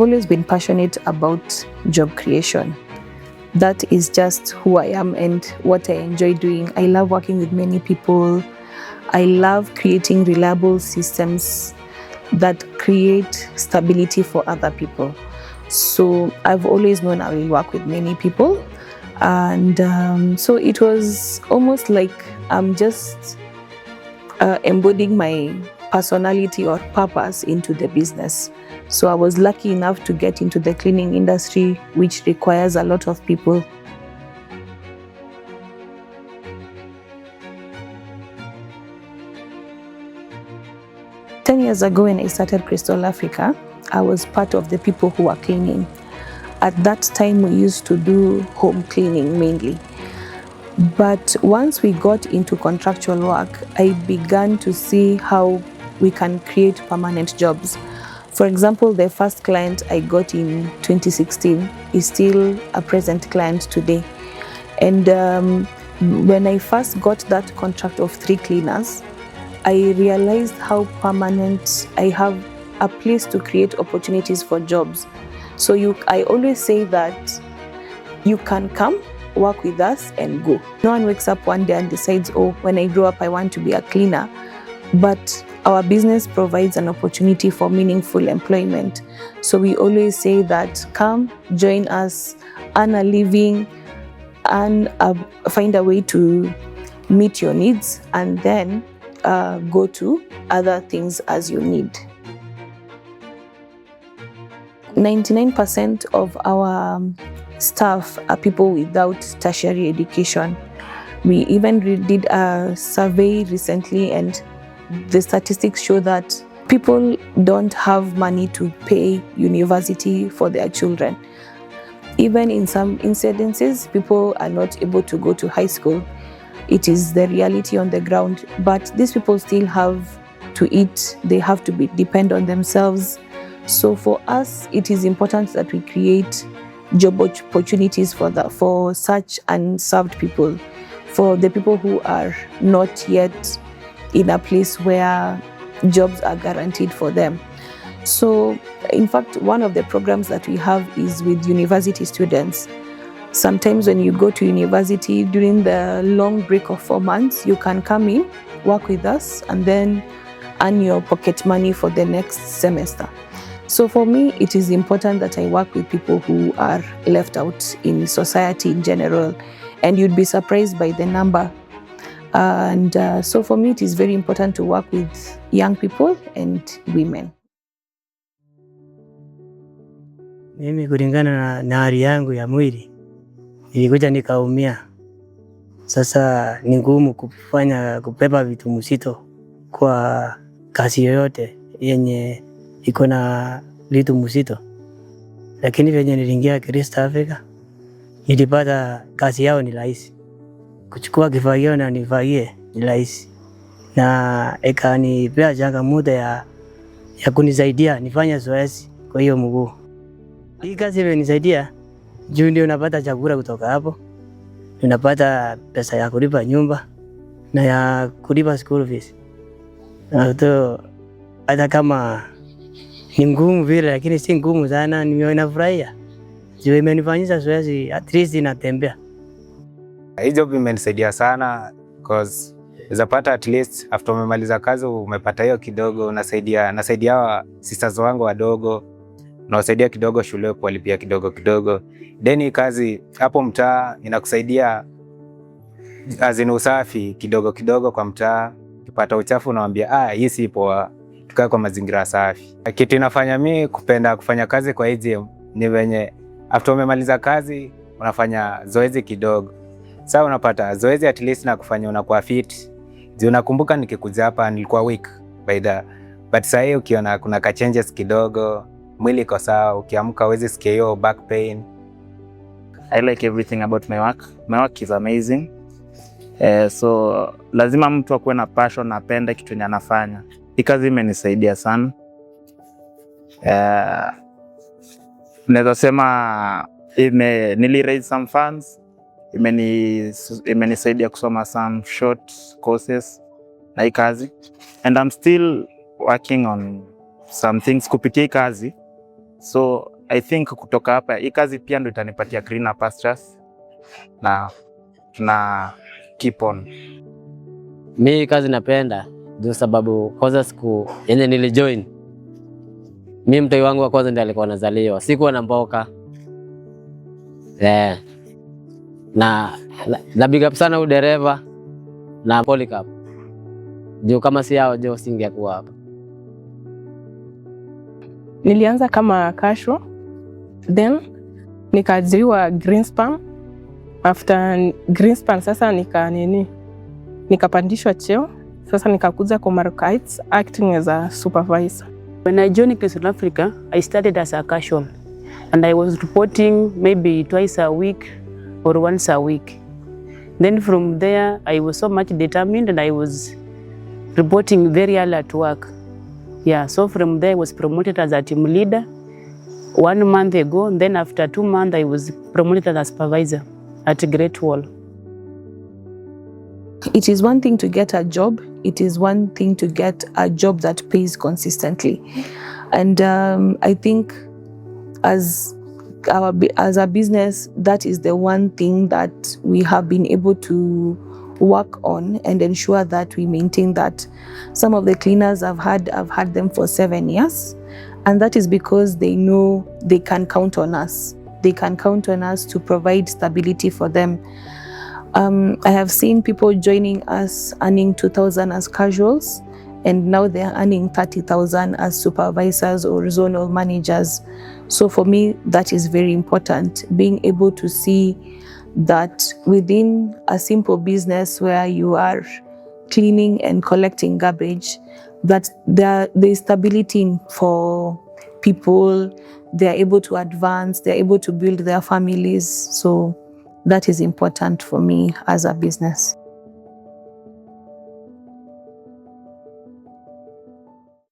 I've always been passionate about job creation. That is just who I am and what I enjoy doing. I love working with many people. I love creating reliable systems that create stability for other people. So I've always known I will work with many people. And so it was almost like I'm just embodying my personality or purpose into the business. So I was lucky enough to get into the cleaning industry, which requires a lot of people. Ten years ago when I started Crystal Africa, I was part of the people who were cleaning. At that time, we used to do home cleaning mainly. But once we got into contractual work, I began to see how we can create permanent jobs. For example, the first client I got in 2016 is still a present client today. And when I first got that contract of 3 cleaners, I realized how permanent I have a place to create opportunities for jobs. So I always say that you can come, work with us and go. No one wakes up one day and decides, oh, when I grow up, I want to be a cleaner. But our business provides an opportunity for meaningful employment. So we always say that come, join us, earn a living, and find a way to meet your needs, and then go to other things as you need. 99% of our staff are people without tertiary education. We even did a survey recently, and the statistics show that people don't have money to pay university for their children. Even in some incidences, people are not able to go to high school. It is the reality on the ground, but these people still have to eat. They have to depend on themselves. So for us, it is important that we create job opportunities for such unserved people, for the people who are not yet in a place where jobs are guaranteed for them. So in fact, one of the programs that we have is with university students. Sometimes when you go to university during the long break of 4 months, you can come in, work with us, and then earn your pocket money for the next semester. So for me, it is important that I work with people who are left out in society in general, and you'd be surprised by the number. And so for me, it is very important to work with young people and women. Mimi kulingana na hali yangu ya mwili nilikuja nikaumia. Sasa ni ngumu kubeba vitu mzito kwa kazi yoyote yenye iko na vitu mzito. Lakini venye niliingia Crystal Africa, nilipata kazi yao ni rahisi. Kuchukua kifagio na nifagie ni rahisi. Na ikanipea changamoto ya kunisaidia nifanye zoezi kwa hiyo mguu. Hii kazi imenisaidia juu ndio unapata chakula kutoka hapo. Unapata pesa ya kulipa nyumba na ya kulipa school fees. Na hata kama ni ngumu vile, lakini si ngumu sana, nimefurahia. Juu imenifanyisha zoezi, at least natembea. Hii job imenisaidia sana because unapata at least after umemaliza kazi umepata hiyo kidogo, nasaidia sisters wangu wadogo, nawasaidia kidogo shule kuwalipia kidogo. Then kazi hapo mtaa inakusaidia azini usafi kidogo kwa mtaa. Ukipata uchafu unawaambia hii si poa, tukae kwa mazingira safi. Kitu inafanya mimi kupenda kufanya kazi kwa hizi ni venye after umemaliza kazi unafanya zoezi kidogo. Sasa unapata zoezi at least na kufanya unakuwa fit. Unakumbuka nikikuja hapa nilikuwa weak but sasa hiyo ukiona kuna ka changes kidogo, mwili iko sawa, ukiamka huwezi sikia hiyo back pain. I like everything about my work. My work is amazing. So lazima mtu akuwe na passion na apende kitu yenye anafanya. Hii kazi imenisaidia sana. Naweza sema nili raise some funds. Imenisaidia kusoma some short courses na hii kazi. And I'm still working on some things kupitia hii kazi. So I think kutoka hapa hii kazi pia ndo itanipatia greener pastures na tuna keep on. Mi kazi napenda juu sababu kwanza siku yenye nilijoin, mi mtoi wangu wa kwanza ndiye alikuwa anazaliwa, sikuwa na mboka. Na big up sana udereva na polycap. Juu kama si hao jo singekuwa hapa. Nilianza kama casual, then nikaajiriwa Greenspan. After Greenspan sasa nikapandishwa cheo. Sasa nikakuja kwa Markets acting as a supervisor. When I joined South Africa, I started as a casual and I was reporting maybe twice a week or once a week. Then from there, I was so much determined and I was reporting very early at work. Yeah, so from there I was promoted as a team leader 1 month ago, and then after 2 months I was promoted as a supervisor at Great Wall. It is one thing to get a job. It is one thing to get a job that pays consistently. And I think as a business, that is the one thing that we have been able to work on and ensure that we maintain that. Some of the cleaners I've had them for 7 years, and that is because they know they can count on us. They can count on us to provide stability for them. I have seen people joining us earning 2,000 as casuals, and now they're earning 30,000 as supervisors or zonal managers. So for me, that is very important, being able to see that within a simple business where you are cleaning and collecting garbage, that there is stability for people, they're able to advance, they're able to build their families. So that is important for me as a business.